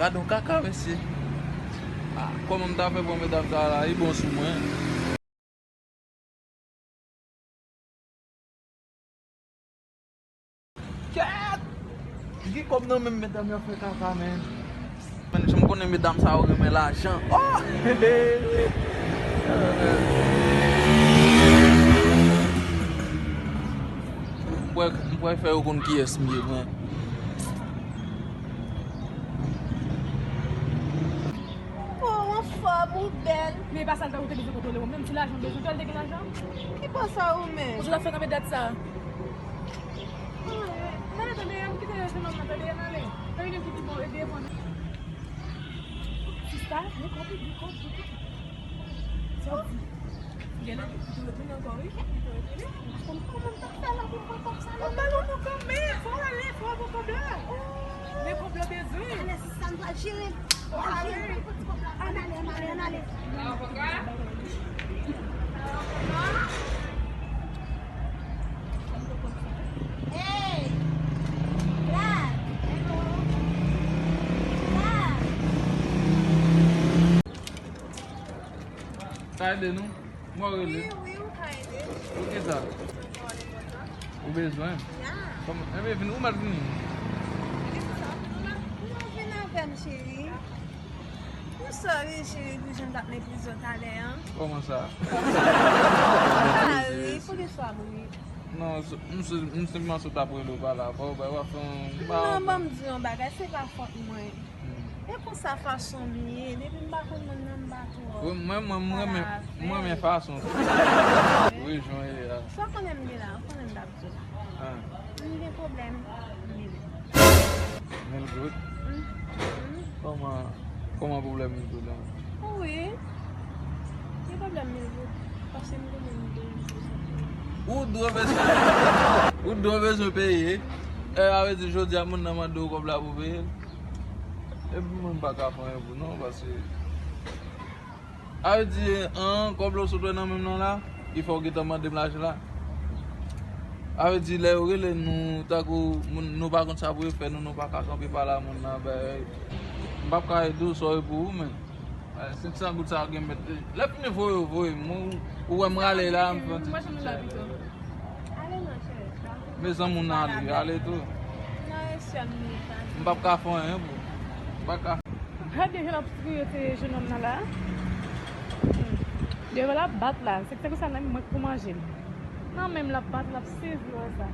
Kado kaka mesi. Comment m'ta fait pour mesdames ça là, il bon sous moi. Cat! Qui comme non même mesdames yo fait caca men. Je me connais mesdames ça ou mais l'argent. Oh! Mwen fè ou kon ki es miye mwen. Oh, enfin, mon belle. Mais pas ça, t'as oublié de contrôler. Même si l'argent, tu as le l'argent. Qui passe ça ou mais? Je l'ai fait comme date ça. Non, attendez, qui te laisse non, attendez, allez. T'as une petite bonne idée pour nous. C'est ça, mais compris. C'est ça. Il y a là, tu me donnes encore une. Comment t'as fait là pour pas comme ça? On va l'en combien? Faut aller, faut avoir problème. Les problèmes des yeux. Allez, ça me va gérer. Allez. Hey! Là! Ka ede nou? Mwen rele. Oui, ou ka ede? Ou ki sa? Ou bezwen? Ya. Eme vin ou mat vini? Non, vin avem, chéri. Ou sorry, chéri, que j'aime d'appeler plus au talent. Koman sa? Ah oui, faut que soit oui. Non, mwen se man sot apre lo pala. Pa ou ba wafan... Non, bon me dire un bagage, c'est pas faute moi. Et pour sa façon mieux, depuis que je ne sais pas Mwen men fason. Oui, jwen e la. soit qu'on aime bien là, qu'on aime d'habitude. Il y a des problèmes. Men gout. Koman problem men gout la? Oui. Il y a des problèmes, parce que nous Ou do bezon peye? Awe di jodi a moun nan man do kob la pou peye? E pou moun baka fanyen pou non, basi... Awe di, kob lo sotwe nan men nan la, i fò ki taman demlaje la. Awe di, le ou rele nou takou, nou pa kont sa pou e fe, nou pa kakampi pala moun nan, mbap ka e dou so e pou ou men. Se ti san gout sa gen met, lep ni voy, ou wè mrale la, Moi, je me l'habite. allez, ma chérie. me san moun nan li, ale tou. Non, c'est un militant. Mbap ka fanyen pou. Mbap ka. Regardez la petite jeune homme là. Il va la battre là. C'est que ça n'a même pour manger. Non, même la battre là, c'est ça.